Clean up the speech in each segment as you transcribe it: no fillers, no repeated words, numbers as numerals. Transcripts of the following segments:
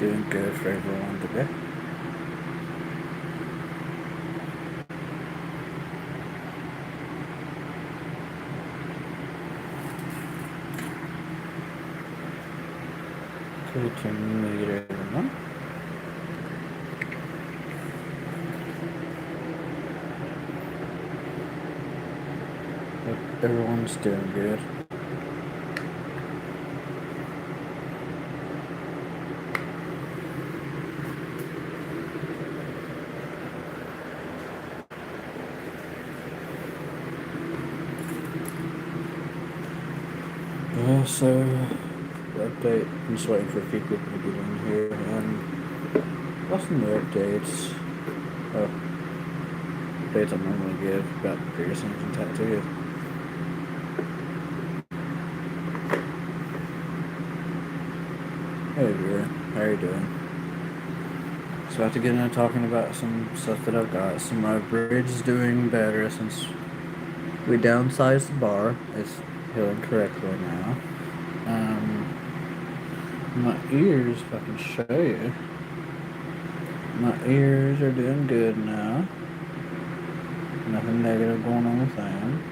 doing good for everyone today. Good to meet everyone. Hope everyone's doing good. So update. I'm just waiting for a few people to get in here. What's the new updates? Oh, updates I normally give about piercings and tattoos. Hey, Vera. How you doing? So about to get into talking about some stuff that I've got. So my bridge is doing better since we downsized the bar. It's healing correctly now. My ears, if I can show you. My ears are doing good now. Nothing negative going on with them.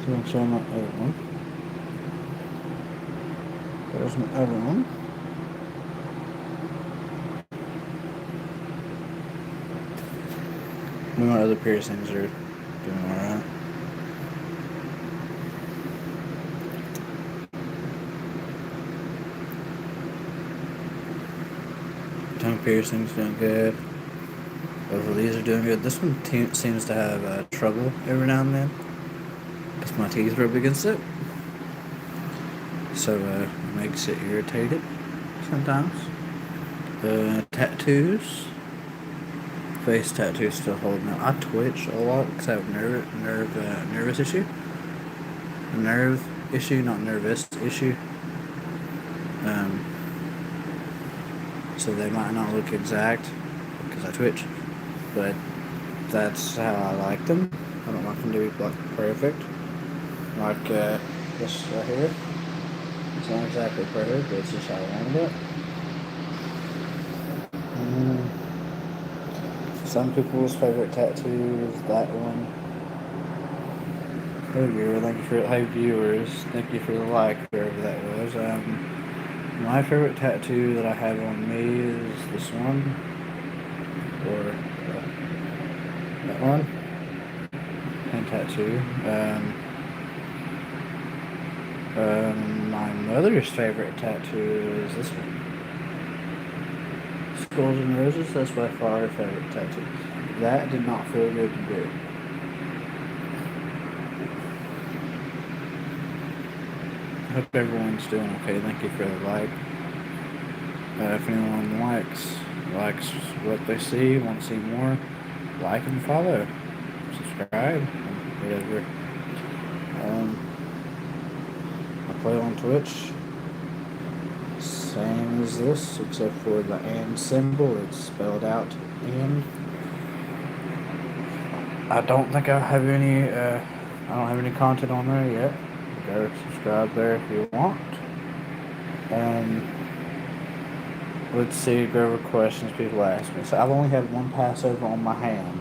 So I'll show my other one. There's my other one. And my other piercings are doing alright. Tongue piercing's doing good. Both of these are doing good. This one seems to have trouble every now and then because my teeth rub against it. So it makes it irritated sometimes. Tattoos. Face tattoo still holding out. I twitch a lot because I have nervous issue. A nerve issue, not nervous issue. So they might not look exact because I twitch, but that's how I like them. I don't like them to be perfect. Like this right here. It's not exactly perfect, but it's just how I want it. Some people's favorite tattoo is that one. Hey viewer, hey viewers, thank you for the like, wherever that was. My favorite tattoo that I have on me is this one, or that one, and tattoo. My mother's favorite tattoo is this one. Skulls and Roses, that's by far her favorite tattoo. That did not feel good to do. I hope everyone's doing okay. Thank you for the like. If anyone likes what they see, want to see more, like and follow, subscribe, whatever. I play on Twitch. Same as this, except for the and symbol. It's spelled out and. I don't think I have any. I don't have any content on there yet. Go subscribe there if you want. Let's see, go over questions people ask me. So I've only had one Passover on my hand,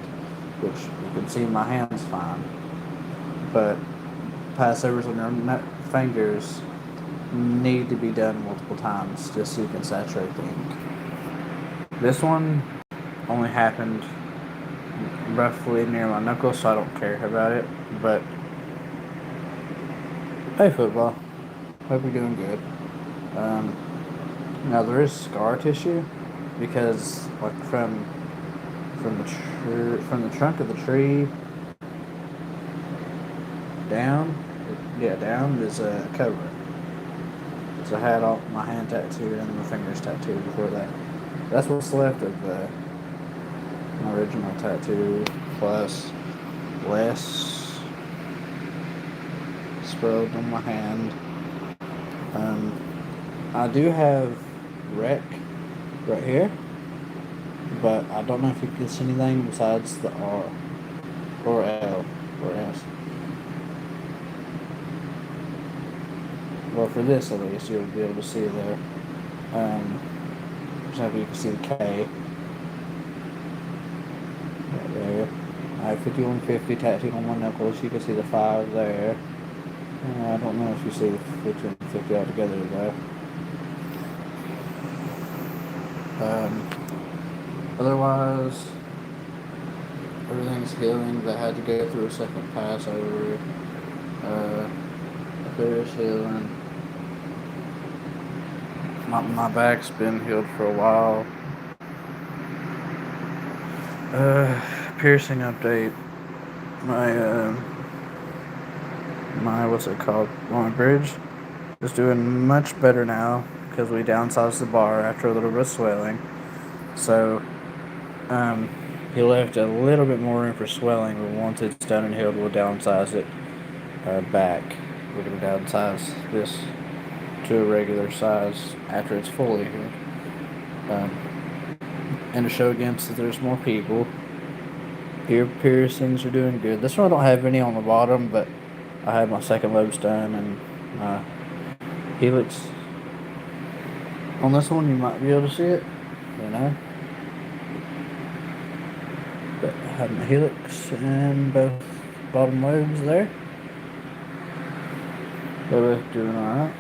which you can see my hand's fine. But Passovers on your fingers need to be done multiple times just so you can saturate the ink. This one only happened roughly near my knuckles, so I don't care about it. But hey, football, hope you're doing good. Now there is scar tissue because, like, from the trunk of the tree down is a cover. So I had all my hand tattooed and my fingers tattooed before that. That's what's left of my original tattoo, plus less spread on my hand. I do have wreck right here, but I don't know if you can see anything besides the R or L or S. Well, for this at least, you'll be able to see there. For example, you can see the K right there. I have 5150 tattooed on my knuckles. You can see the 5 there. I don't know if you see the 5150 altogether though. Otherwise, everything's healing. They had to go through a second pass over. There's healing. My back's been healed for a while. Piercing update. My what's it called? My bridge is doing much better now because we downsized the bar after a little bit of swelling. So, he left a little bit more room for swelling, but once it's done and healed, we'll downsize it back. We're gonna downsize this to a regular size after it's fully healed. And to show against that there's more people. Ear piercings are doing good. This one I don't have any on the bottom, but I had my second lobes done and my helix. On this one, you might be able to see it, you know. But I had my helix and both bottom lobes there. They're both doing alright.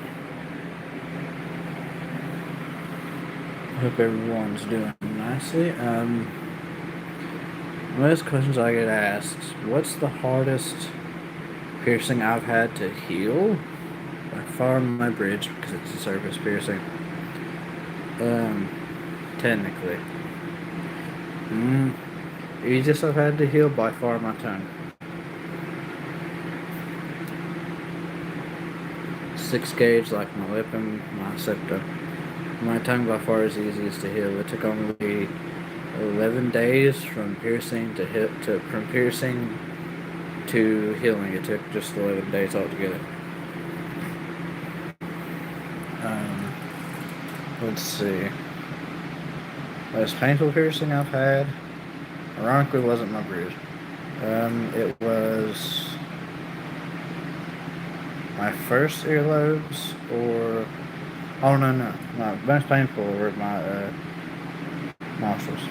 Hope everyone's doing nicely. Most questions I get asked, what's the hardest piercing I've had to heal? By far my bridge, because it's a surface piercing. Technically. Easiest I've had to heal, by far my tongue. 6 gauge like my lip and my septum. My tongue by far is easiest to heal. It took only 11 days from piercing to from piercing to healing. It took just 11 days altogether. Let's see. Most painful piercing I've had, ironically, wasn't my bridge. It was my first earlobes, or no, my most painful were my nostrils.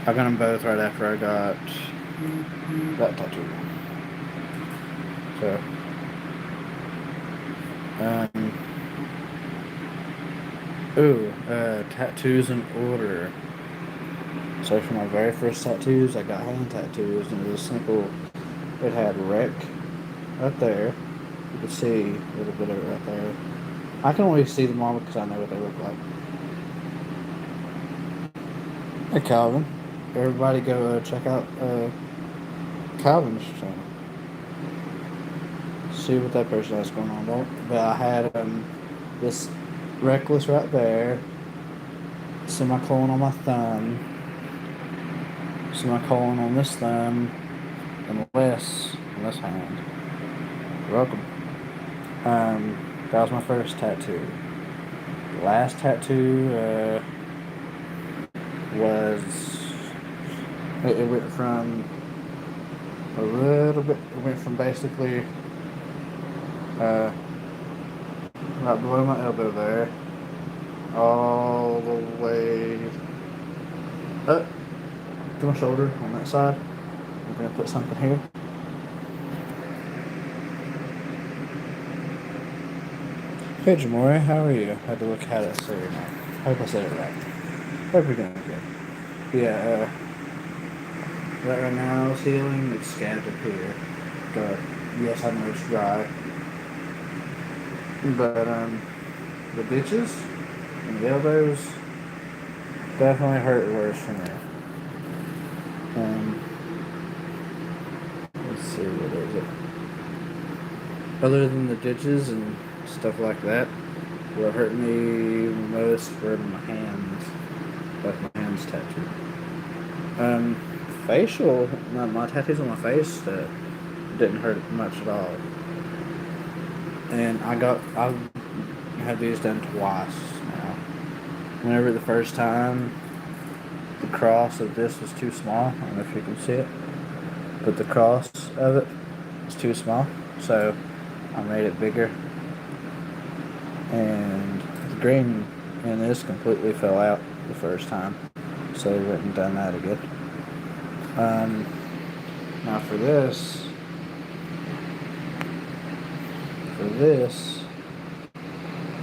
I got them both right after I got that tattoo. So, tattoos in order. So for my very first tattoos, I got hand tattoos, and it was simple. It had wreck right there. You can see a little bit of it right there. I can only see them all because I know what they look like. Hey Calvin, everybody go check out Calvin's channel. See what that person has going on. But I had this reckless right there, semicolon on my thumb, semicolon on this thumb, and less on this hand. You're welcome. That was my first tattoo. The last tattoo was it went from a little bit. It went from basically right below my elbow there, all the way up to my shoulder on that side. I'm gonna put something here. Hey Jamori, how are you? I had to look how to say your name. I hope I said it right. Hope you're doing good. Yeah, that right now is healing. It's scabbed up here. But yes, I know it's dry. But the ditches and the elbows definitely hurt worse for me. Let's see, what is it? Other than the ditches and stuff like that, what hurt me most were my hands, like my hands tattooed. Facial, my tattoos on my face didn't hurt much at all. And I've had these done twice now. Whenever the first time, the cross of this was too small. I don't know if you can see it, but the cross of it is too small, so I made it bigger. and the green in this completely fell out the first time, so we went and done that again. Now for this,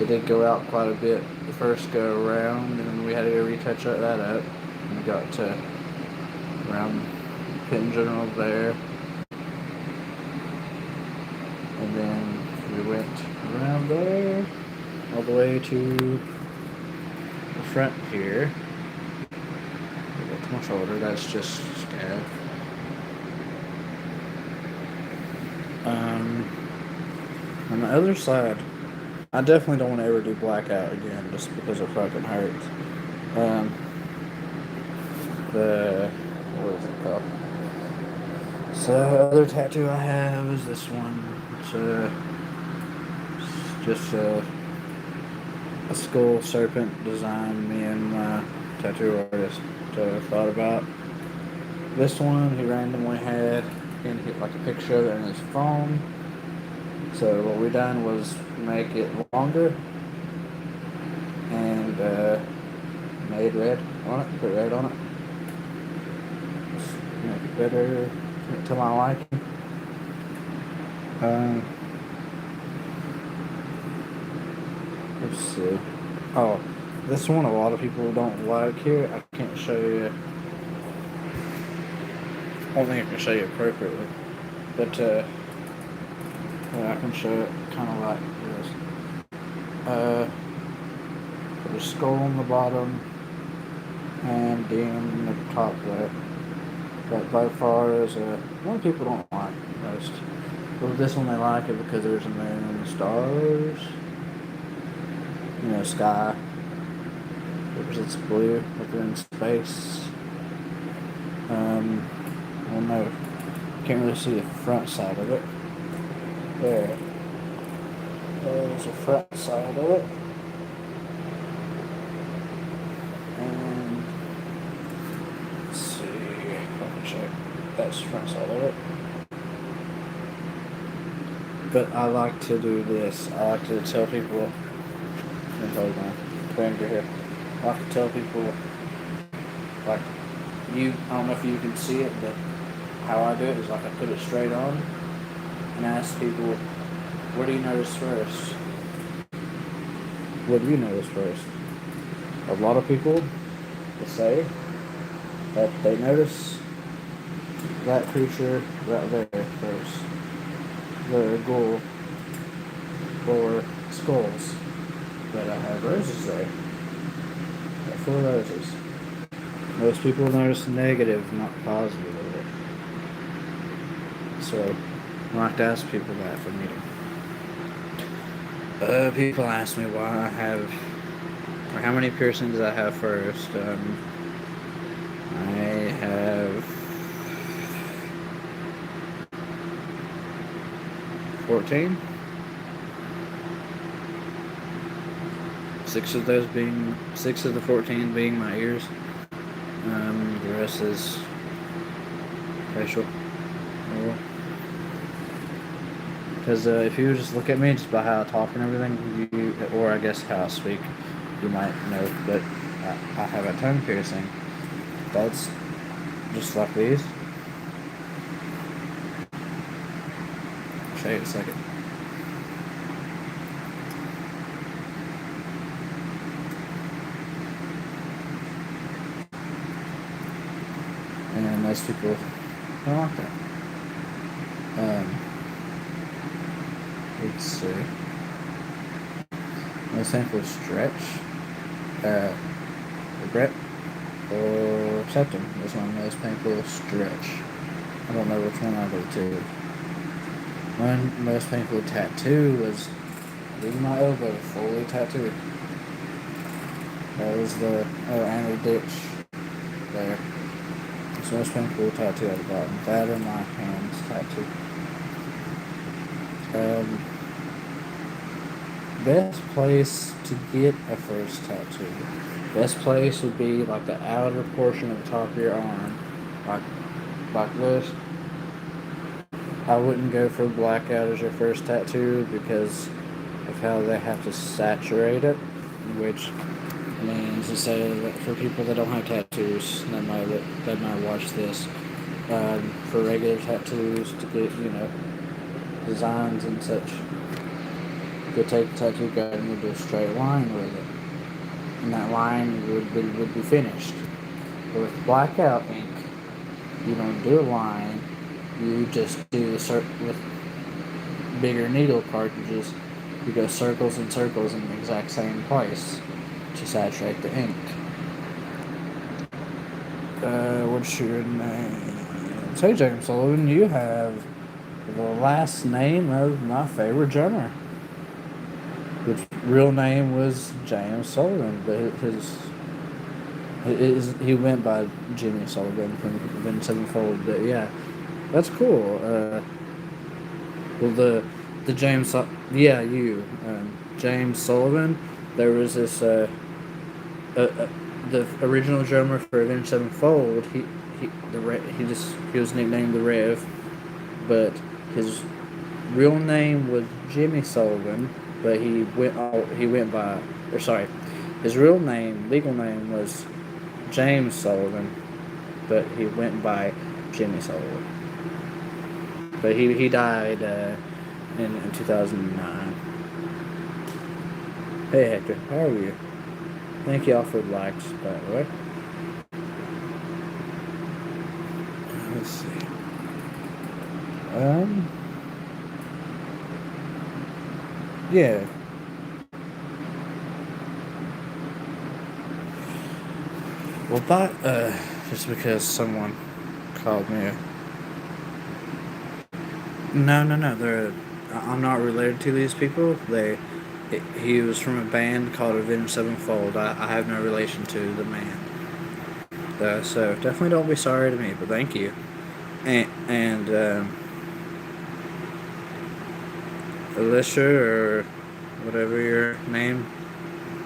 it did go out quite a bit the first go around, and then we had to go retouch that up. And we got to around pin general there, and then we went around there all the way to the front here. To my shoulder, that's just scab. On the other side, I definitely don't want to ever do blackout again, just because it fucking hurts. What is it called? So the other tattoo I have is this one. It's just a skull serpent design me and my tattoo artist thought about. This one he randomly had and hit like a picture of it in his phone. So what we done was make it longer and made red on it, put red on it. Just make it better to my liking. Let's see. Oh, this one a lot of people don't like here. I can't show you. I don't think I can show you appropriately, but I can show it kind of like this. Put a skull on the bottom and in the top there. But by far is a lot of people don't like it most. But this one they like it because there's a moon and stars. You know, sky represents blue, like they're in space. Well, no, can't really see the front side of it. There. There's the front side of it. And let's see, if I can check. That's the front side of it. But I like to do this. I like to tell people. Hold my finger here. I like to tell people, like, I don't know if you can see it, but how I do it is like I put it straight on and ask people, what do you notice first? What do you notice first? A lot of people will say that they notice that creature right there first. The ghoul or skulls. But I have roses there. I got 4 roses. Most people notice the negative, not positive of it. So I like to ask people that for meeting. People ask me why I have, or how many piercings I have first. I have 14. 6 of the 14 being my ears. The rest is facial. Because if you just look at me just by how I talk and everything, or I guess how I speak, you might know that I have a tongue piercing. That's just like these. I'll show you in a second. And most people don't like that. Let's see. Most people stretch, regret, or septum. This one most painful stretch. I don't know which one I go to. One most painful tattoo was leaving my elbow fully tattooed. That was the anal ditch there. It's the most painful tattoo at the bottom. That and my hands tattoo. Best place to get a first tattoo. Best place would be like the outer portion of the top of your arm. Like this. I wouldn't go for blackout as your first tattoo because of how they have to saturate it, which means to say that for people that don't have tattoos, that might watch this. For regular tattoos to get designs and such, you could take the tattoo gun and do a straight line with it, and that line would be finished. But with blackout ink, you don't do a line. You just do with bigger needle cartridges. You go circles and circles in the exact same place to saturate the ink. What's your name? Say, James Sullivan, you have the last name of my favorite drummer. His real name was James Sullivan, but he went by Jimmy Sullivan from Avenged Sevenfold. But yeah, that's cool. Well, the James, James Sullivan. There was this the original drummer for Avenged Sevenfold. He was nicknamed the Rev, but his real name was Jimmy Sullivan. But his real name, legal name was James Sullivan, but he went by Jimmy Sullivan. But he died in 2009. Hey Hector, how are you? Thank y'all for the likes, by the way. Let's see. Yeah. Well, just because someone called me No. I'm not related to these people. He was from a band called Avenged Sevenfold. I have no relation to the man. So definitely don't be sorry to me, but thank you. And Alicia, or whatever your name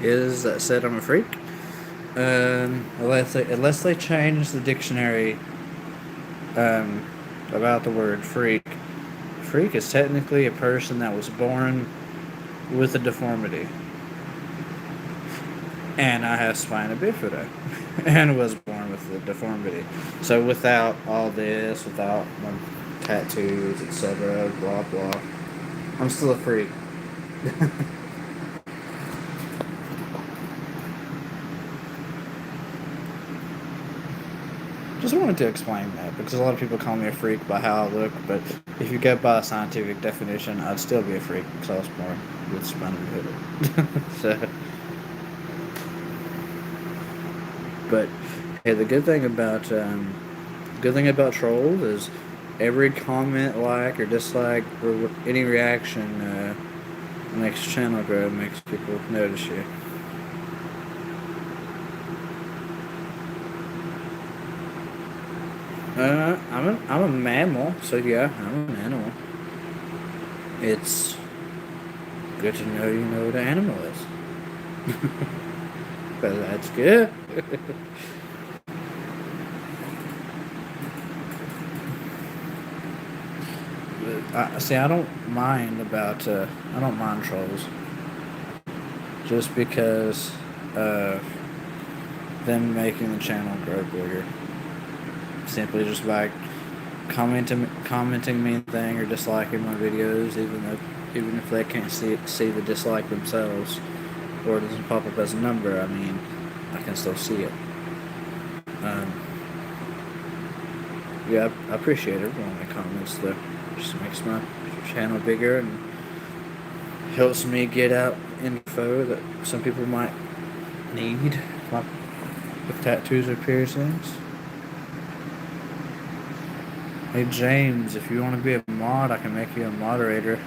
is, that said I'm a freak. Unless they change the dictionary about the word freak. Freak is technically a person that was born with a deformity. And I have spina bifida and was born with a deformity. So without all this, without my tattoos, etc., blah blah, I'm still a freak. Just wanted to explain that because a lot of people call me a freak by how I look, but if you go by a scientific definition, I'd still be a freak because I was born with spina bifida. So, but hey, the good thing about trolls is every comment, like or dislike, or any reaction makes the channel grow, makes people notice you. I'm a mammal, so yeah, I'm an animal. It's good to know you know what an animal is. But that's good. I don't mind trolls, just because of them making the channel grow bigger. Simply just by commenting mean thing or disliking my videos, even if they can't see the dislike themselves, or it doesn't pop up as a number. I mean, I can still see it. Yeah, I appreciate everyone that comments, though. Just makes my channel bigger and helps me get out info that some people might need, like with tattoos or piercings. Hey James, if you want to be a mod, I can make you a moderator.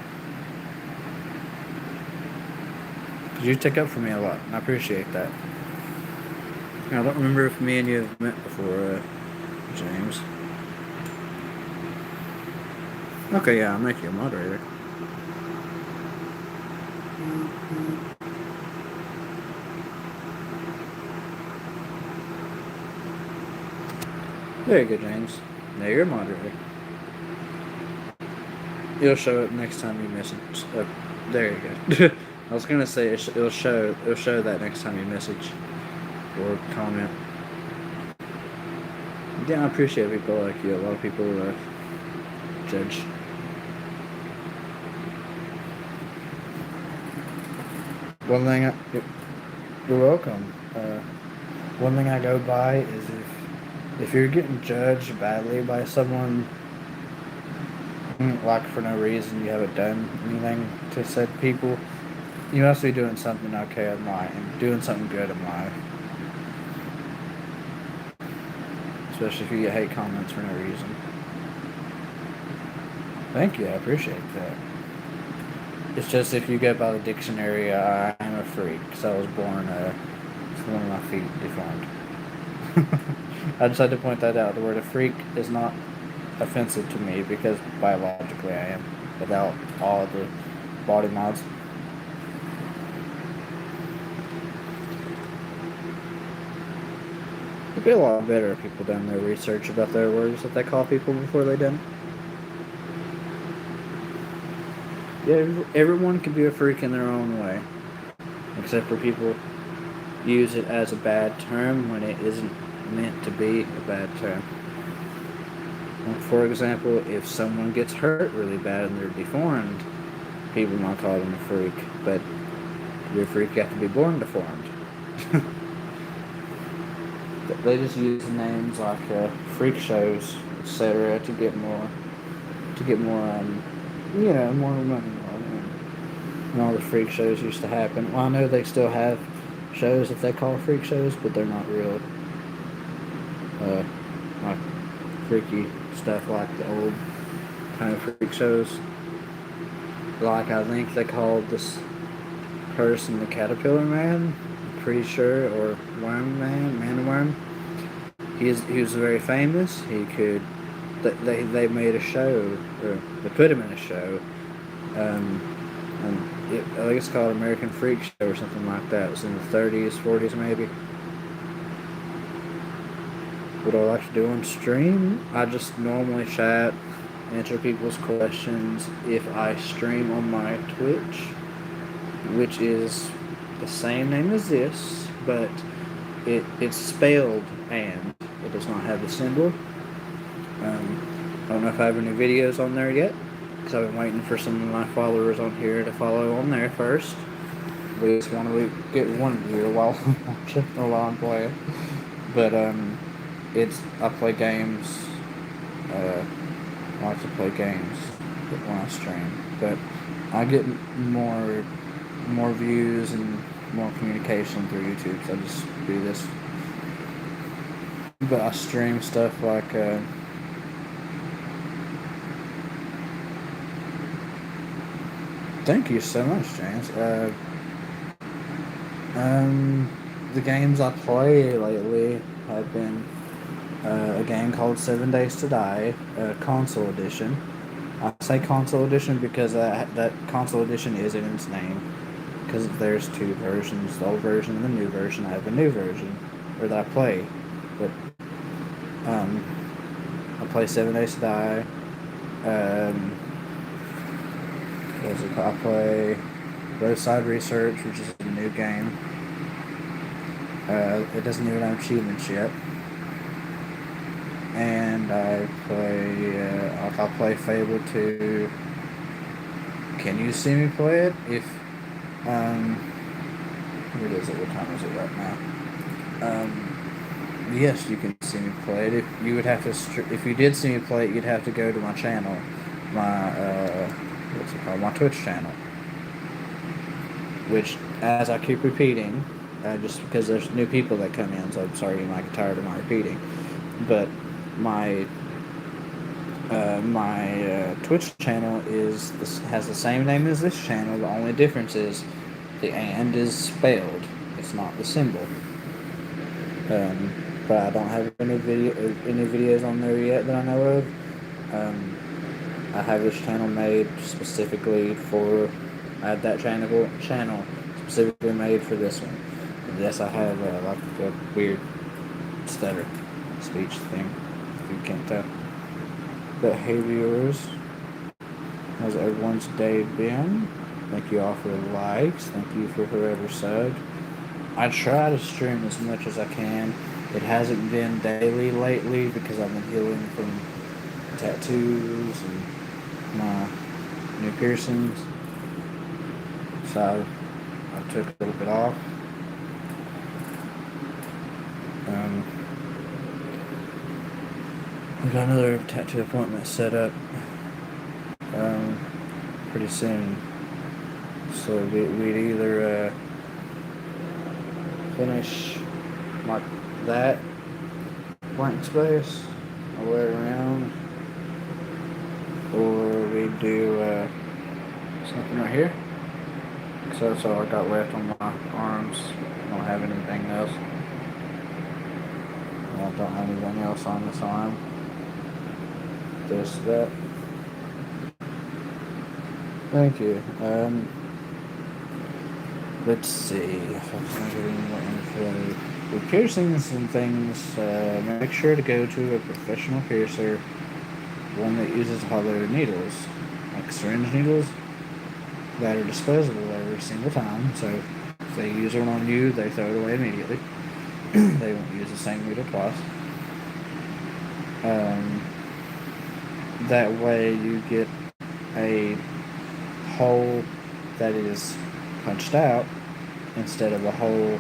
Cause you take up for me a lot, and I appreciate that. I don't remember if me and you have met before, James. Okay, yeah, I'll make you a moderator. There you go, James. Now you're a moderator. You'll show up next time you miss it. There you go. I was gonna say it'll show that next time you message or comment. Yeah, I appreciate people like you. A lot of people judge. One thing, you're welcome. One thing I go by is if you're getting judged badly by someone, like for no reason, you haven't done anything to said people, you must be doing something okay in life and doing something good in life. Especially if you get hate comments for no reason. Thank you, I appreciate that. It's just if you go by the dictionary, I am a freak because I was born with one of my feet deformed. I just had to point that out. The word a freak is not offensive to me because biologically I am, without all the body mods. It'd be a lot better if people done their research about their words that they call people before they done. Yeah, everyone can be a freak in their own way, except for people use it as a bad term when it isn't meant to be a bad term. For example, if someone gets hurt really bad and they're deformed, people might call them a freak, but to be a freak, you have to be born deformed. They just use names like freak shows, etc., to get more, more money. And all the freak shows used to happen. Well, I know they still have shows that they call freak shows, but they're not real, like freaky stuff like the old kind of freak shows. Like I think they called this person the Caterpillar Man, I'm pretty sure, or Worm Man, Man Worm. He was very famous. He could. They made a show, or they put him in a show, and I think it's called American Freak Show or something like that. It was in the 30s, 40s maybe. What I like to do on stream, I just normally chat, answer people's questions. If I stream on my Twitch, which is the same name as this, but it's spelled and it does not have the symbol. I don't know if I have any videos on there yet, because I've been waiting for some of my followers on here to follow on there first. We just want to get one view while I'm playing. But I play games. I like to play games when I stream, but I get more views and more communication through YouTube. So I just do this. But I stream stuff like thank you so much, James. The games I play lately have been a game called 7 Days to Die, console edition. I say console edition because that console edition is in its name. Because there's two versions, the old version and the new version. I have a new version, or that I play. But I play 7 Days to Die. What's it called? I play Roadside Research, which is a new game. It doesn't even have achievements yet. And I'll play Fable 2. Can you see me play it? If, what is it? What time is it right now? Yes, you can see me play it. If you would have to, if you did see me play it, you'd have to go to my channel, what's it called? My Twitch channel. Which, as I keep repeating, just because there's new people that come in, so I'm sorry you might get tired of my repeating. But my Twitch channel has the same name as this channel. The only difference is the "and" is spelled. It's not the symbol. But I don't have any videos on there yet that I know of. I have this channel made specifically for. I have that channel specifically made for this one. And yes, I have like a weird stutter speech thing, if you can't tell. But hey viewers, how's everyone's day been? Thank you all for the likes. Thank you for whoever subbed. I try to stream as much as I can. It hasn't been daily lately because I've been healing from tattoos and my new piercings. So I took a little bit off. We got another tattoo appointment set up pretty soon. So we'd either finish like that blank space all the way around, or we do something right here. So that's all I got left on my arms. I don't have anything else. I don't have anything else on this arm. That. Thank you. Let's see if I can get any more info. With piercings and things, make sure to go to a professional piercer, one that uses hollow needles, like syringe needles, that are disposable every single time. So if they use one on you, they throw it away immediately. They won't use the same needle twice. That way you get a hole that is punched out instead of a hole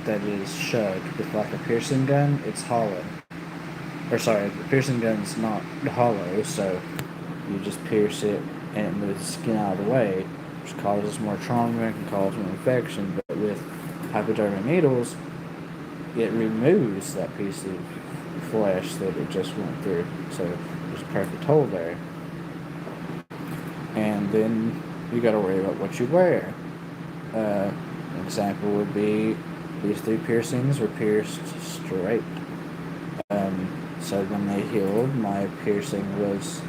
that is shoved. With like a piercing gun, it's hollow. Or sorry, the piercing gun's not hollow, so you just pierce it and it moves the skin out of the way, which causes more trauma and can cause more infection. But with hypodermic needles, it removes that piece of flesh that it just went through. So there's a perfect hole there. And then you gotta worry about what you wear. An example would be these 3 piercings were pierced straight. So when they healed, my piercing was,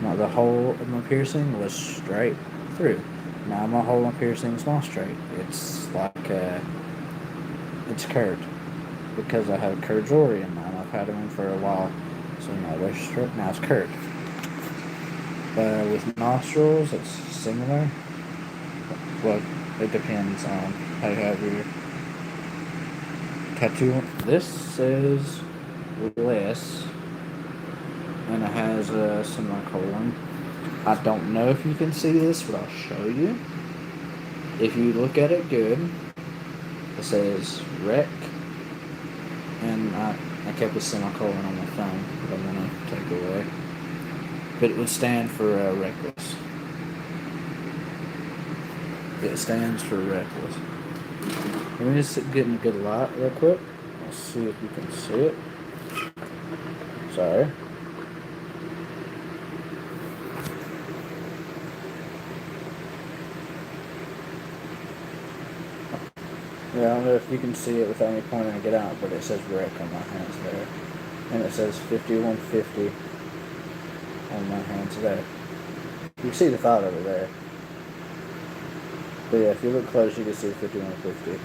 not the hole of my piercing was straight through. Now my hole in my piercing is not straight. It's like, it's curved. Because I have a curved jewelry in mine. I've had them for a while. So now they're straight, now it's curved. With nostrils, it's similar. Well, it depends on how you have your tattoo. This says less, and it has a semicolon. I don't know if you can see this, but I'll show you. If you look at it good, it says rec, and I kept a semicolon on my phone, but I'm gonna take it away. But it would stand for reckless. It stands for reckless. Let me just get in a good light real quick. Let's see if you can see it. Sorry. Yeah, I don't know if you can see it without me pointing it out, but it says wreck on my hands there. And it says 5150 on my hands there. You can see the thought over there. But yeah, if you look close, you can see 5150.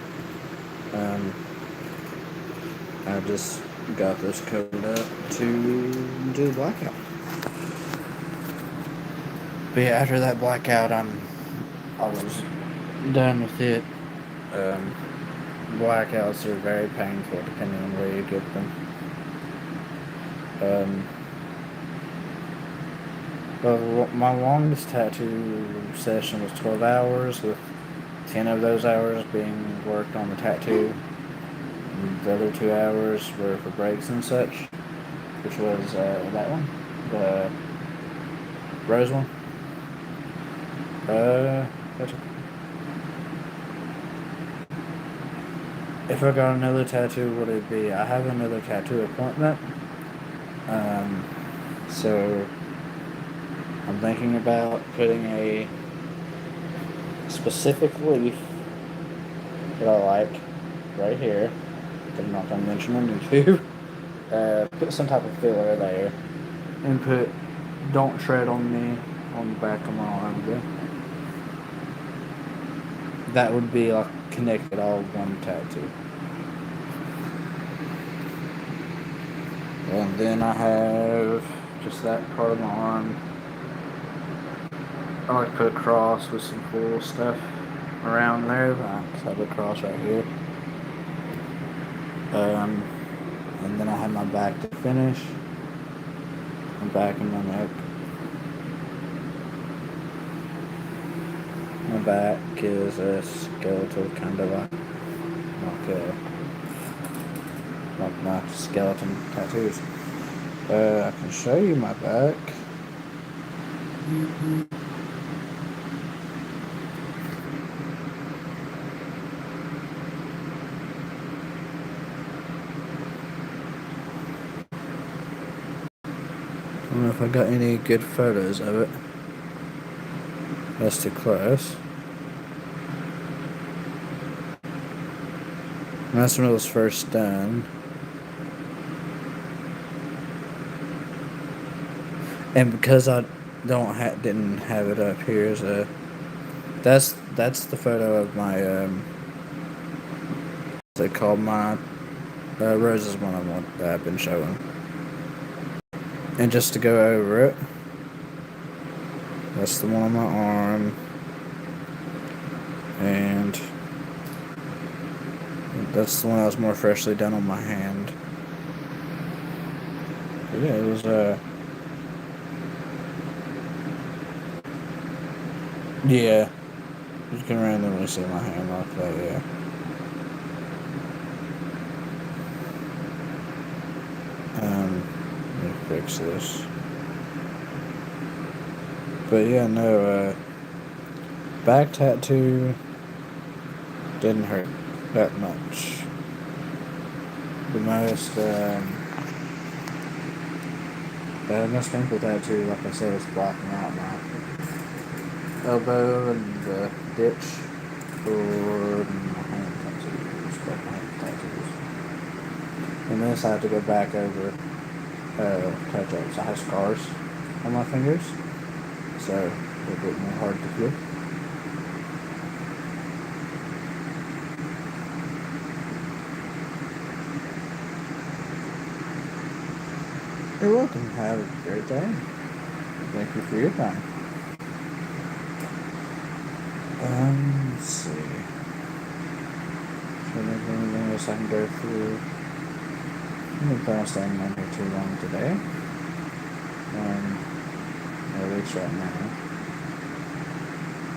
I just got this covered up to do blackout. But yeah, after that blackout, I was done with it. Blackouts are very painful depending on where you get them. Well, my longest tattoo session was 12 hours, with 10 of those hours being worked on the tattoo. And the other 2 hours were for breaks and such, which was that one, the rose one. If I got another tattoo, what would it be? I have another tattoo appointment. So I'm thinking about putting a specific leaf that I like right here, that I'm not going to mention on YouTube. Put some type of filler there, and put "Don't Tread on Me" on the back of my arm again. That would be like connected all one tattoo. And then I have just that part of my arm. I like to put a cross with some cool stuff around there. I have a cross right here. Um, and then I have my back to finish. My back and my neck. My back is a skeletal, kind of like my skeleton tattoos. I can show you my back. I don't know if I got any good photos of it. That's too close. And that's when it was first done. And because I didn't have it up here as a, that's the photo of my they called my roses one that I've been showing. And just to go over it, that's the one on my arm, and that's the one that was more freshly done on my hand. But yeah, it was yeah, you can randomly see my hand like that, yeah. Let me fix this. But yeah, no, back tattoo didn't hurt that much. The most painful tattoo, like I said, is blocking out my elbow and the ditch for my hand tattoos, both my hand tattoos. And this I have to go back over touch-ups. I have scars on my fingers, so it's a bit more hard to feel. You're welcome. Have a great day. Thank you for your time. Let's see. Is there anything else I can go through? I don't plan on staying on here too long today. At least right now.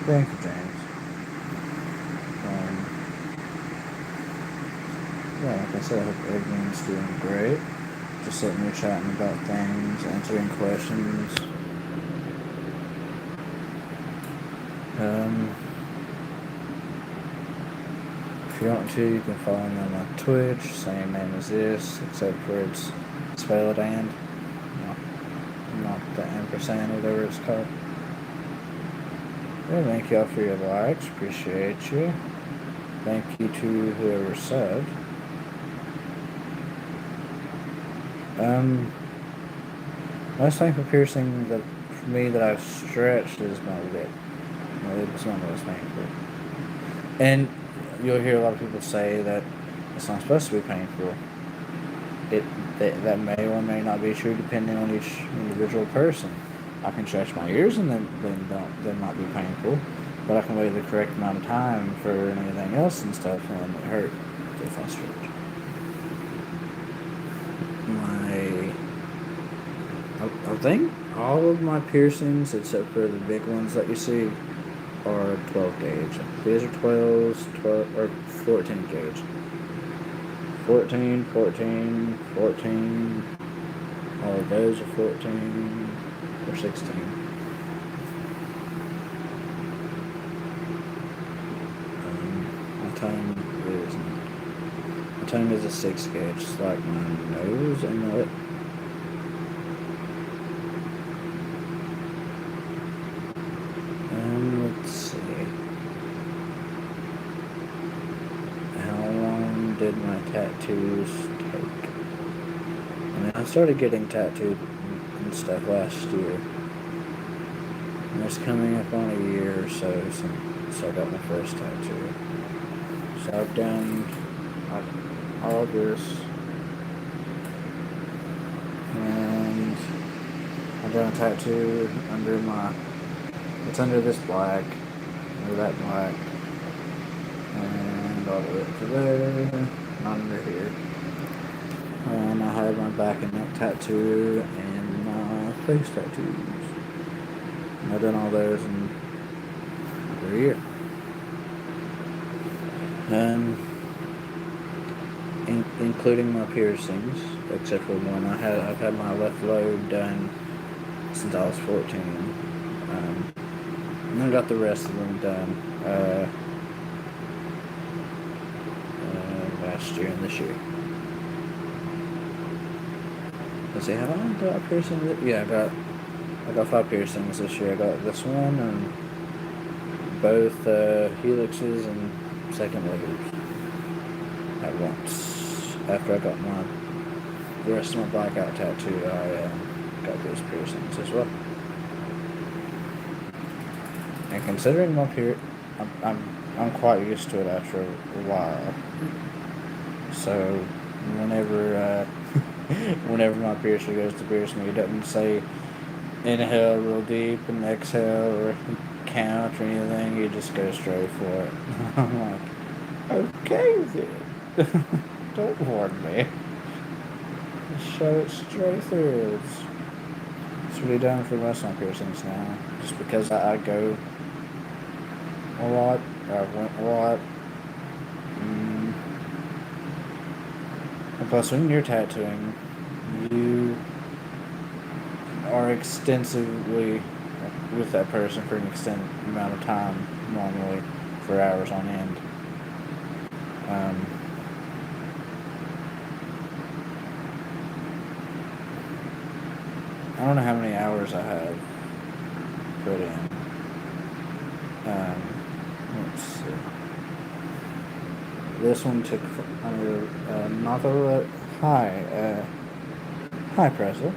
Thank you, James. Yeah, like I said, I hope everyone's doing great. Just sitting here chatting about things, answering questions. If you want to, you can follow me on my Twitch, same name as this, except for it's spelled and, not the ampersand, whatever it's called. Yeah, thank y'all for your likes, appreciate you. Thank you to whoever subbed. Most painful piercing for me that I've stretched is my lip. My lip is not most painful. And you'll hear a lot of people say that it's not supposed to be painful. That may or may not be true depending on each individual person. I can stretch my ears and they might be painful, but I can wait the correct amount of time for anything else and stuff and it hurt if I stretch. I think all of my piercings, except for the big ones that you see, are 12 gauge. These are 12s, 12 or 14 gauge. 14, 14, 14. All of those are 14 or 16. My tongue is a 6 gauge, just like my nose and my lip. Let's see. How long did my tattoos take? I started getting tattooed and stuff last year. And it's coming up on a year or so since I got my first tattoo. So I've done all this. And I've done a tattoo under my It's under this black, under that black, and all the way up to there, not under here. And I have my back and neck tattoo and my face tattoos. And I've done all those in over a year. Including my piercings, except for one. I've had my left lobe done since I was 14. And I got the rest of them done last year and this year. Let's see, have I got piercings? Yeah, I got 5 piercings this year. I got this one and both helixes and second lobes at once. After I got the rest of my blackout tattoo, I got those piercings as well. And considering my I'm quite used to it after a while. So whenever my piercer goes to pierce me, it doesn't say inhale real deep and exhale or count or anything. You just go straight for it. I'm like, okay then. Don't warn me. Just show it straight through. It's really done for most of my piercings now. Just because I go a lot, I went a lot. And plus, when you're tattooing, you are extensively with that person for an extended amount of time, normally for hours on end. I don't know how many hours I have put in. Let's see. This one took not the high pressure.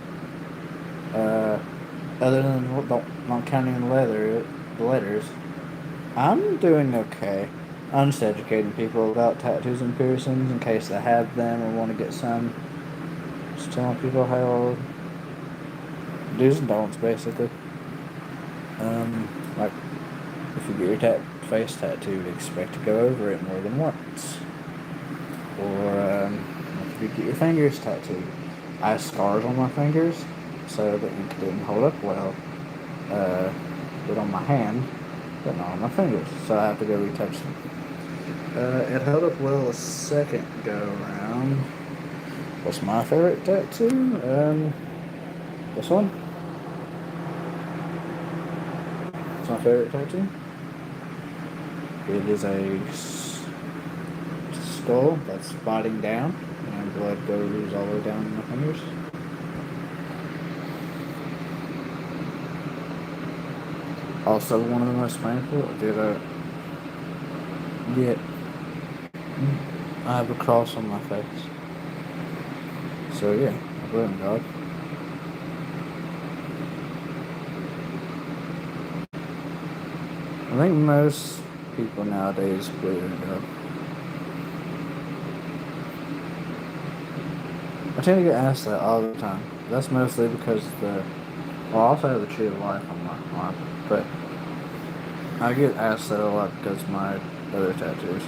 Other than not counting the letters, I'm doing okay. I'm just educating people about tattoos and piercings in case they have them or want to get some. Just telling people how do's and don'ts, basically. Like, if you get your face tattooed, expect to go over it more than once. Or, if you get your fingers tattooed. I have scars on my fingers, so that it didn't hold up well. But on my hand, but not on my fingers, so I have to go retouch them. It held up well a second go around. What's my favorite tattoo? This one. It's my favorite tattoo. It is a skull that's biting down, and blood goes all the way down my fingers. Also, one of the most painful. I have a cross on my face. So yeah, I believe in God. I think most people nowadays believe in God. I tend to get asked that all the time. That's mostly because I also have the tree of life on my arm, but I get asked that a lot because of my other tattoos.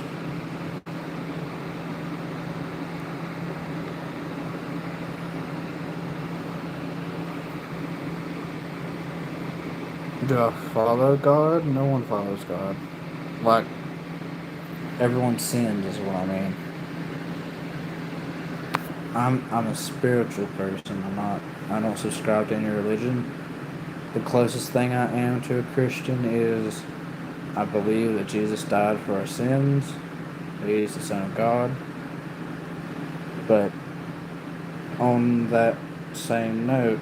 Do I follow God? No one follows God. Like, everyone sins is what I mean. I'm a spiritual person. I don't subscribe to any religion. The closest thing I am to a Christian is I believe that Jesus died for our sins, that He is the Son of God. But on that same note,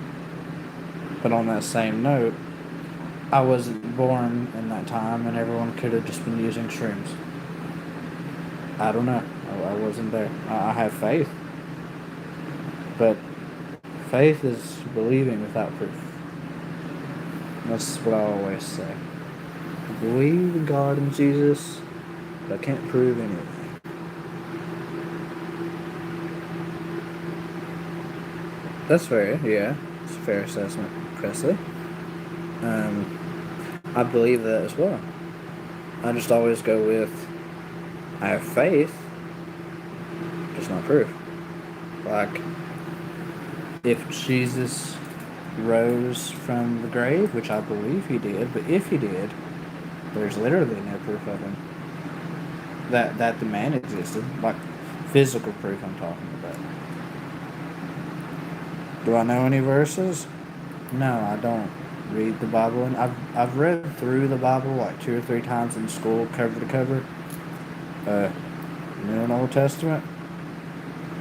I wasn't born in that time, and everyone could have just been using shrooms. I don't know. I wasn't there. I have faith. But faith is believing without proof. That's what I always say. I believe in God and Jesus, but I can't prove anything. That's fair, yeah. It's a fair assessment, Presley. I believe that as well. I just always go with, I have faith, just not proof. Like, if Jesus rose from the grave, which I believe he did, but if he did, there's literally no proof of him. That the man existed. Like, physical proof I'm talking about. Do I know any verses? No, I don't read the Bible. And I've read through the Bible like 2 or 3 times in school, cover to cover. New and Old Testament.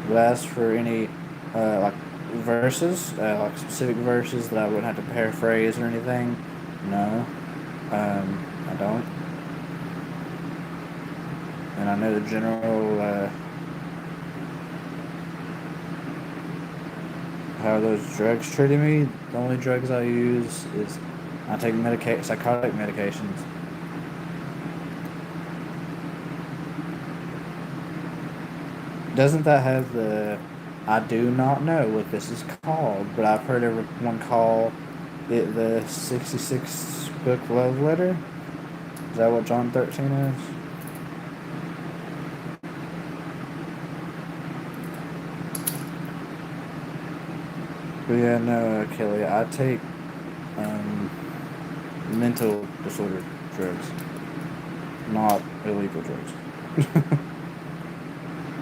But as for any like verses, like specific verses that I wouldn't have to paraphrase or anything, no, I don't. And I know the general how those drugs treated me. The only drugs I use is I take psychotic medications. Doesn't that have the? I do not know what this is called, but I've heard everyone call it the 66th book love letter. Is that what John 13 is? But yeah, no, Kelly, I take mental disorder drugs, not illegal drugs.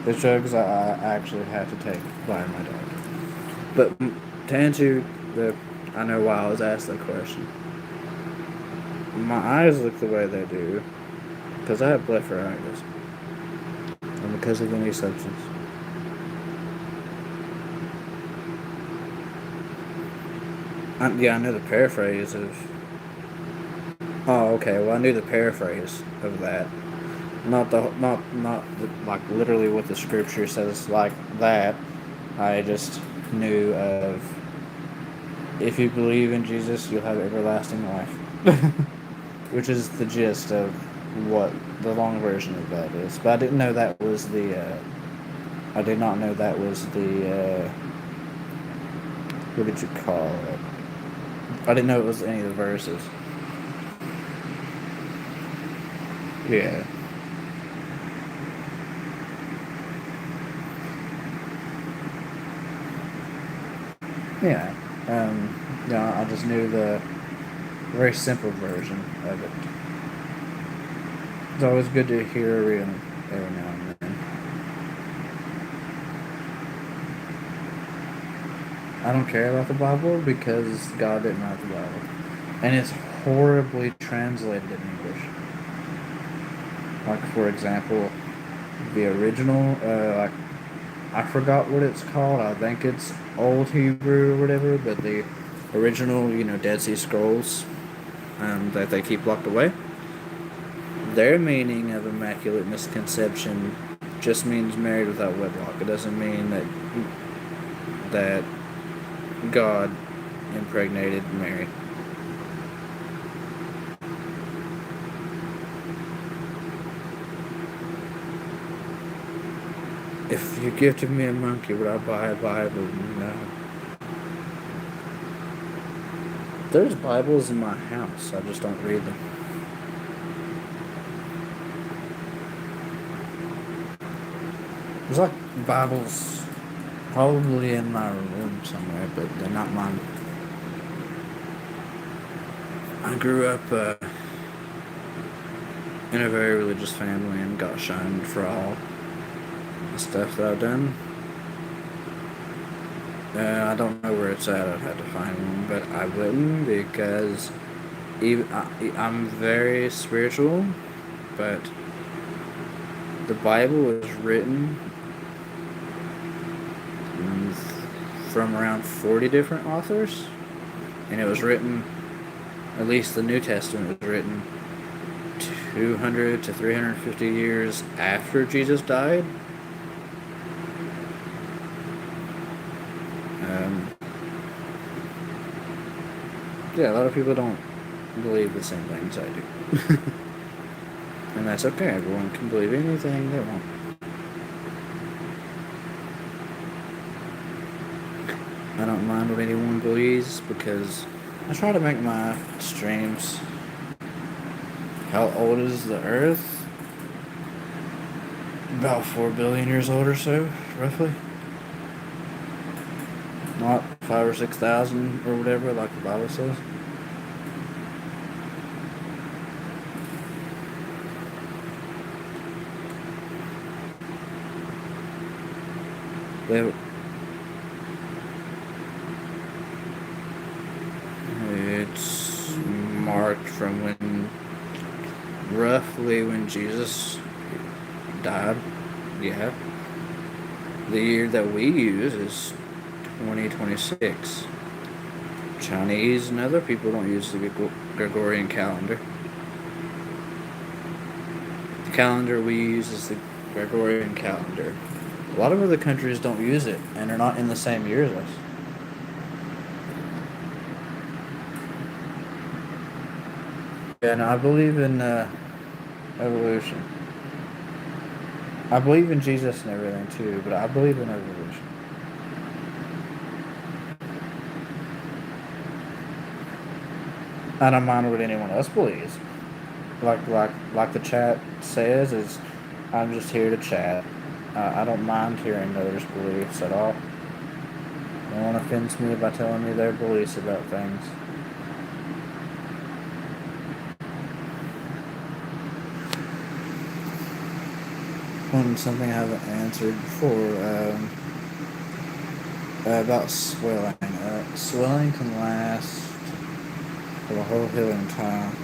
The drugs I actually have to take by my dog. But to answer I know why I was asked that question. My eyes look the way they do because I have blepharitis and because of any substance. I know the paraphrase of. Oh, okay. Well, I knew the paraphrase of that. Not like literally what the scripture says like that. I just knew of, if you believe in Jesus, you'll have everlasting life. Which is the gist of what the long version of that is. But I didn't know that was the, I did not know that was the, what did you call it? I didn't know it was any of the verses. Yeah. Yeah. I just knew the very simple version of it. It's always good to hear every now and then. I don't care about the Bible because God didn't write the Bible. And it's horribly translated in English. Like, for example, the original, I forgot what it's called. I think it's Old Hebrew or whatever, but the original, Dead Sea Scrolls that they keep locked away, their meaning of immaculate misconception just means married without wedlock. It doesn't mean that God impregnated Mary. If you gifted me a monkey, would I buy a Bible? No. There's Bibles in my house. I just don't read them. There's like Bibles probably in my room somewhere, but they're not mine. I grew up in a very religious family and got shunned for all the stuff that I've done. I don't know where it's at. I'd have to find one, but I wouldn't because I'm very spiritual, but the Bible was written from around 40 different authors, and it was written, at least the New Testament was written 200 to 350 years after Jesus died. Yeah, a lot of people don't believe the same things I do. And that's okay. Everyone can believe anything they want. I don't mind what anyone believes because I try to make my streams How old is the Earth? About 4 billion years old or so, roughly. Not 5 or 6,000 or whatever, like the Bible says. They, it's marked from roughly when Jesus died. Yeah. The year that we use is 2026. Chinese and other people don't use the Gregorian calendar. The calendar we use is the Gregorian calendar. A lot of other countries don't use it, and they're not in the same year as us. And I believe in evolution. I believe in Jesus and everything too, but I believe in evolution. I don't mind what anyone else believes. Like the chat says, is I'm just here to chat. I don't mind hearing others' beliefs at all. No one offends me by telling me their beliefs about things. When something I haven't answered before, about swelling. Swelling can last for the whole healing time.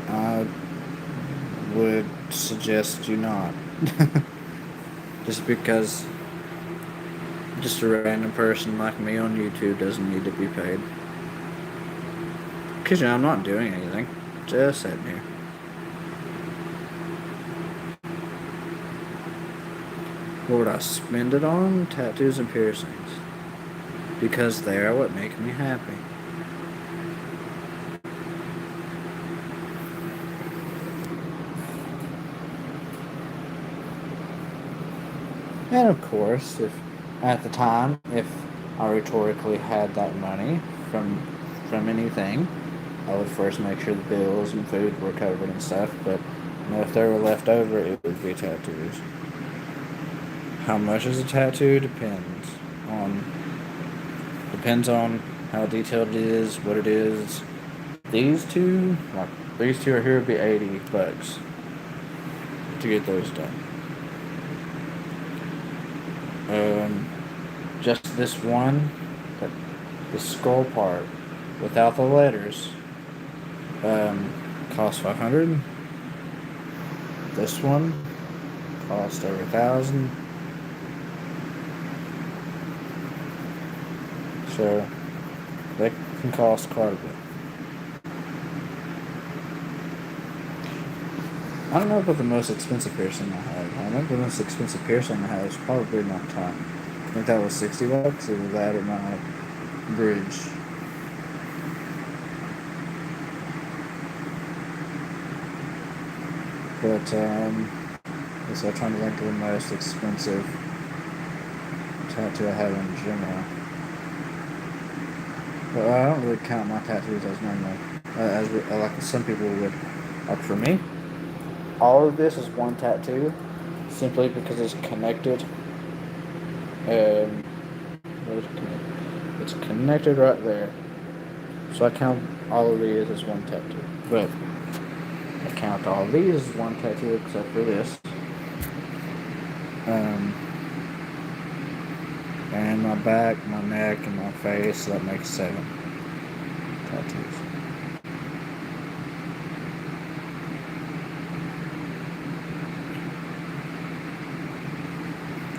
I would suggest you not. Just because just a random person like me on YouTube doesn't need to be paid. Because, I'm not doing anything. Just sitting here. What would I spend it on? Tattoos and piercings. Because they are what make me happy. And of course, if at the time, if I rhetorically had that money from anything, I would first make sure the bills and food were covered and stuff. But if they were left over, it would be tattoos. How much is a tattoo depends on how detailed it is, what it is. These two are here would be $80 to get those done. Just this one, the skull part, without the letters, cost $500. This one cost over $1,000. So they can cost quite a bit. I don't know about the most expensive piercing I have. I think the most expensive piercing I have is probably my tongue. I think that was $60. It was that at my bridge. But so I'm trying to think of the most expensive tattoo I have in general. But I don't really count my tattoos as normal, as like some people would. Like for me, all of this is one tattoo, simply because it's connected. It's connected right there. So I count all of these as one tattoo. But I count all of these as one tattoo except for this. And my back, my neck, and my face, so that makes 7 tattoos.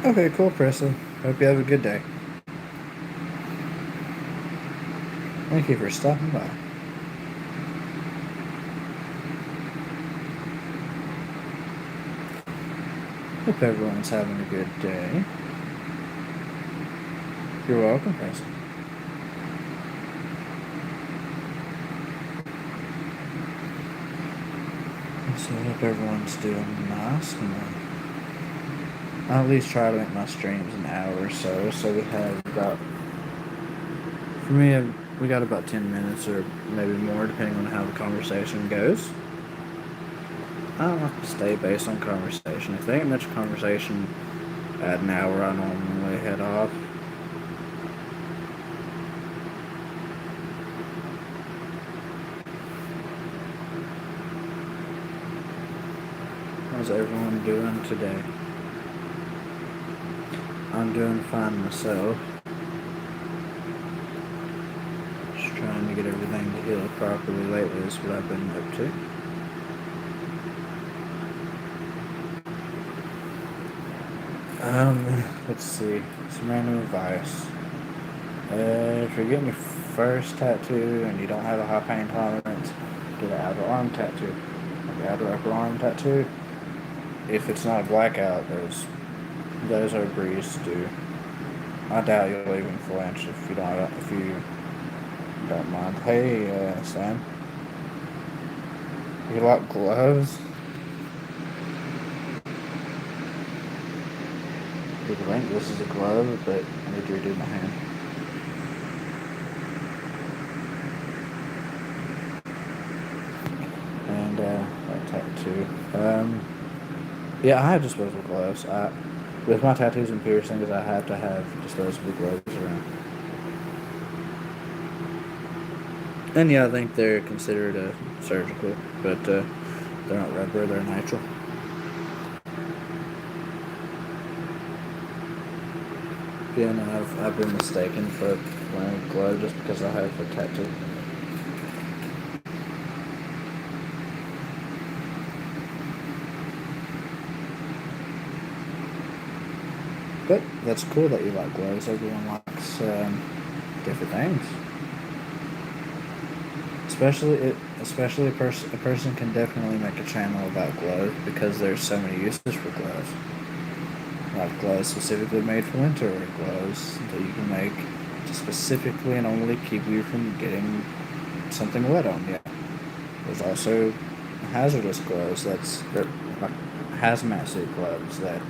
Okay, cool, Presley. Hope you have a good day. Thank you for stopping by. Hope everyone's having a good day. You're welcome, Presley. So I hope everyone's doing nice. And I at least try to make my streams an hour or so we have about For me, we got about 10 minutes or maybe more, depending on how the conversation goes. I don't like to stay based on conversation. If there ain't much conversation at an hour, I normally head off. How's everyone doing today? I'm doing fine myself. Just trying to get everything to heal properly lately is what I've been up to. Let's see. Some random advice. If you're getting your first tattoo and you don't have a high pain tolerance, get an outer arm tattoo. The outer upper arm tattoo. If it's not a blackout, those are a breeze to do. I doubt you'll even flinch if you don't mind. Hey, Sam. You like gloves? People think this is a glove, but I need to redo my hand. And that tattoo. Yeah, I have disposable gloves. With my tattoos and piercings, I have to have disposable gloves around. And yeah, I think they're considered surgical, but they're not rubber, they're natural. Yeah, no, I've been mistaken for wearing a glove just because I have a tattoo. But that's cool that you like gloves. Everyone likes different things. Especially a person can definitely make a channel about gloves because there's so many uses for gloves. Like gloves specifically made for winter, or gloves that you can make to specifically and only keep you from getting something wet on you. There's also hazardous gloves like hazmat suit gloves that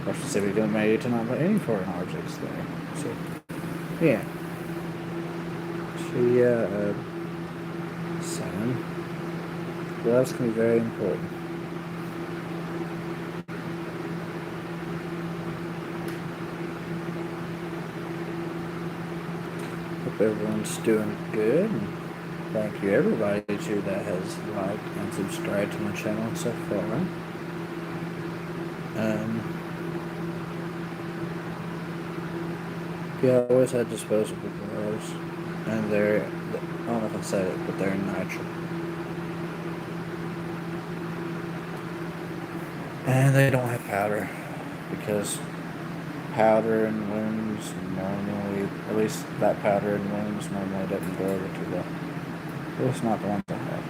are specifically made to not let any foreign objects there. So, yeah. Sam, gloves can be very important. Hope everyone's doing good. And thank you everybody too that has liked and subscribed to my channel so far. Yeah, I always had disposable gloves, and I don't know if I said it, but they're natural. And they don't have powder, because powder in wounds normally, at least that powder in wounds normally doesn't go over too well. At least not the ones I have.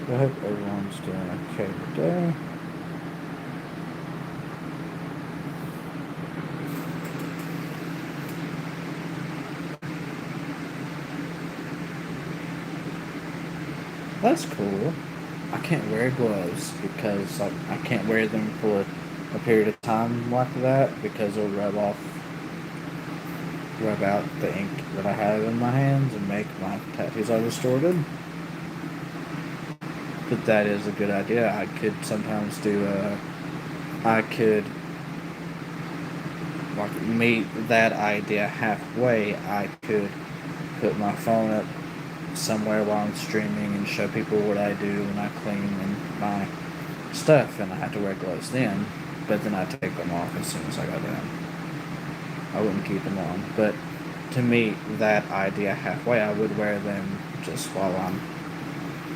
I hope everyone's doing okay today. That's cool. I can't wear gloves because I can't wear them for a period of time like that because it'll rub out the ink that I have in my hands and make my tattoos all distorted. But that is a good idea. I could sometimes meet that idea halfway. I could put my phone up somewhere while I'm streaming and show people what I do when I clean and my stuff, and I have to wear gloves then, but then I take them off as soon as I got done. I wouldn't keep them on, but to meet that idea halfway, I would wear them just while I'm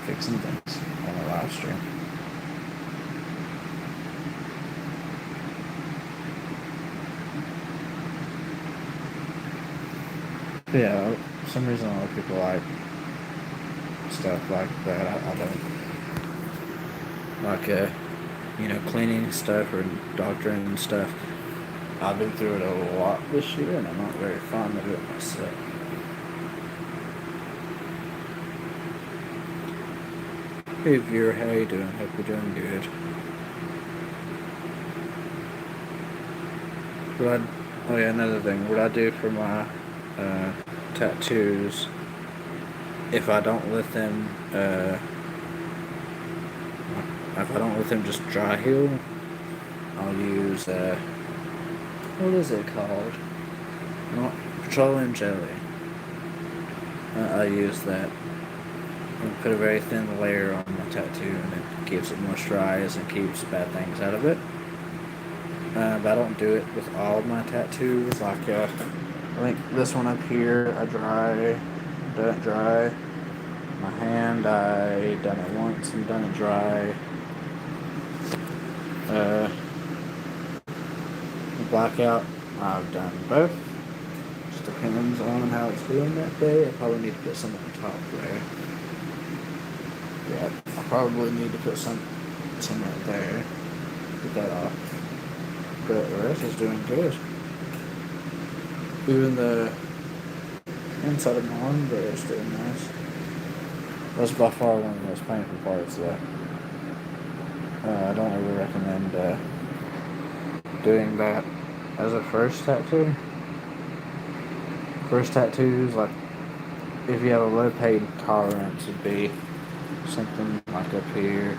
fixing things on a live stream. But yeah, for some reason a lot of people like stuff like that. I don't like cleaning stuff or doctoring and stuff. I've been through it a lot this year, and I'm not very fond of it myself. Hey viewer, how you doing? Hope you're doing good. Oh yeah, another thing. What I do for my tattoos, if I don't let them, just dry heal, I'll use what is it called? Not petroleum jelly. I use that and put a very thin layer on my tattoo, and it keeps it moisturized and keeps bad things out of it. But I don't do it with all of my tattoos. Like, I think this one up here, I done it dry. My hand, I done it once and done it dry. Blackout, I've done both. Just depends on how it's feeling that day. I probably need to put some on top there. Yeah, I probably need to put some right there. Get that off. But the rest is doing good. Even the inside of my arm there is doing nice. That's by far one of the most painful parts though. I don't ever recommend doing that as a first tattoo. First tattoos, like, if you have a low pain tolerance, would be something like up here.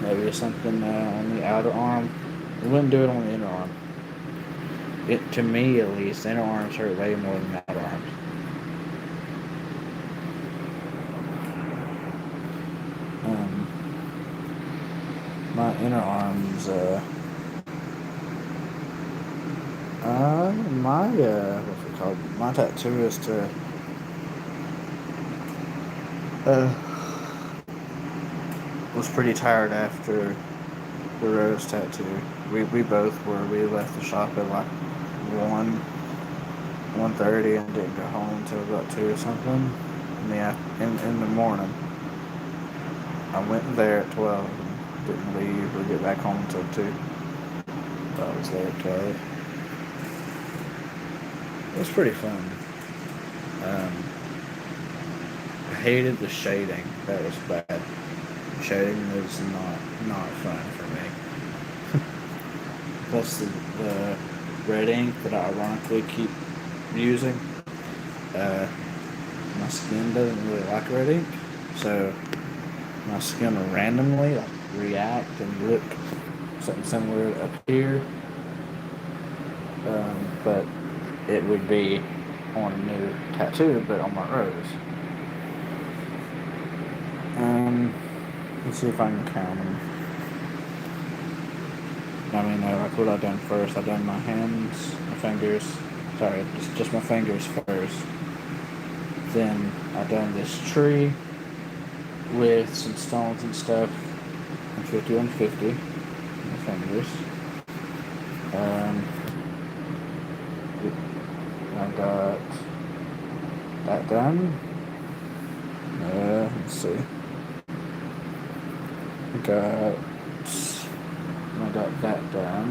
Maybe something on the outer arm. You wouldn't do it on the inner arm. To me at least, the inner arms hurt way more than the outer arms. My inner arms, what's it called? My tattooist, was pretty tired after the rose tattoo. We both were. We left the shop at like 1:30 and didn't go home until about 2 or something in the morning. I went there at 12 and didn't leave or get back home until 2. But I was there at 12. It was pretty fun. I hated the shading. That was bad. Shading was not fun for me. Plus the red ink that I ironically keep using. My skin doesn't really like red ink, so my skin will randomly like react and look something similar up here. But it would be on a new tattoo, but on my rose. Let's see if I can count them. I mean, like what I've done first. I've done my hands, my fingers. Sorry, just my fingers first. Then I've done this tree with some stones and stuff, and 50 on 50. My fingers. I got that done. Let's see. I got that done.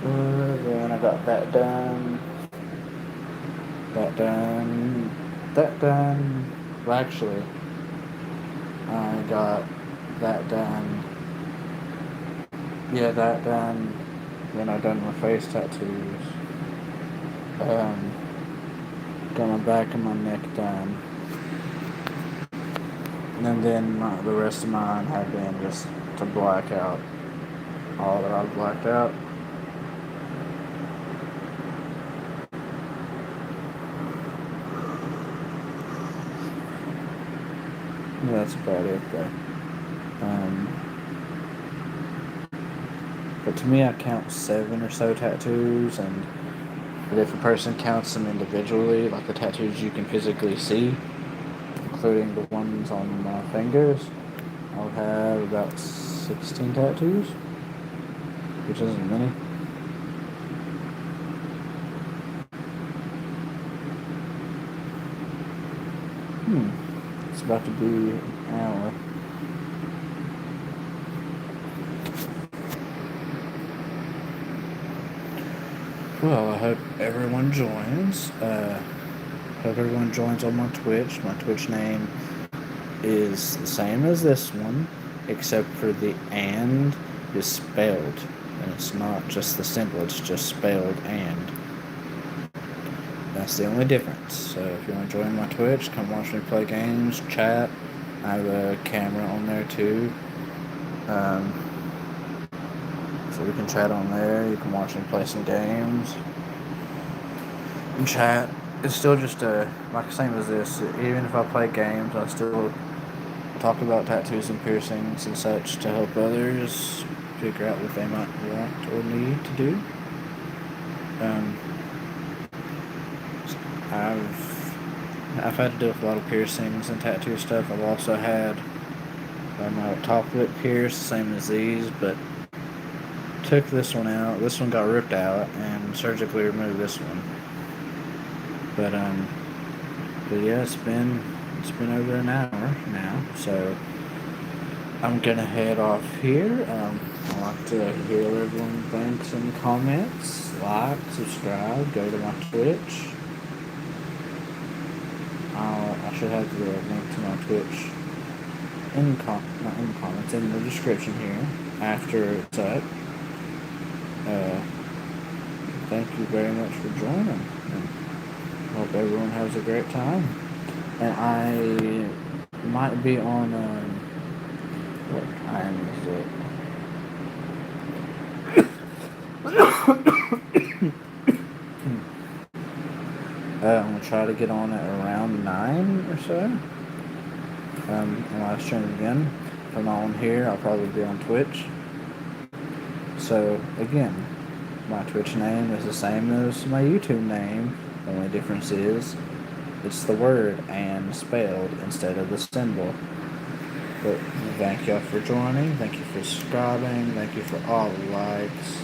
Then I got that done. That done. Well, actually, I got that done. Yeah, that done. Then I done my face tattoos. Got my back and my neck done. And then the rest of mine have been just to black out all that I've blacked out. That's about it though. But to me, I count 7 or so tattoos, and if a person counts them individually, like the tattoos you can physically see, including the ones on my fingers, I'll have about 16 tattoos, which isn't many. It's about to be an hour. Well, I hope everyone joins. Hope everyone joins on my Twitch. My Twitch name is the same as this one, except for the and is spelled. And it's not just the symbol, it's just spelled and. That's the only difference. So if you want to join my Twitch, come watch me play games, chat. I have a camera on there too. So we can chat on there. You can watch me play some games and chat. It's still just like the same as this. Even if I play games, I still talk about tattoos and piercings and such to help others figure out what they might want or need to do. I've had to deal with a lot of piercings and tattoo stuff. I've also had my top lip pierced, same as these, but took this one out. This one got ripped out and surgically removed this one. But yeah, it's been over an hour now, so I'm gonna head off here. I'd like to hear everyone thanks in the comments. Like, subscribe, go to my Twitch. I should have the link to my Twitch not in the comments, in the description here after it's up. Thank you very much for joining. And hope everyone has a great time. And I might be on what time is it? I'm gonna try to get on at around 9 or so. And live stream again. If I'm not on here, I'll probably be on Twitch. So again, my Twitch name is the same as my YouTube name. The only difference is it's the word and spelled instead of the symbol. But thank y'all for joining. Thank you for subscribing. Thank you for all the likes.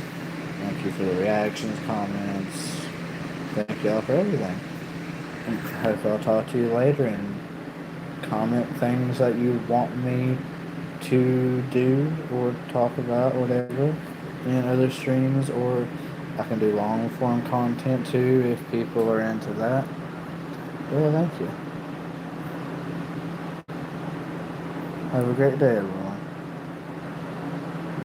Thank you for the reactions, comments. Thank y'all for everything. And I hope I'll talk to you later and comment things that you want me to do or talk about, whatever, in other streams, or I can do long form content too if people are into that. Yeah, thank you. Have a great day, everyone.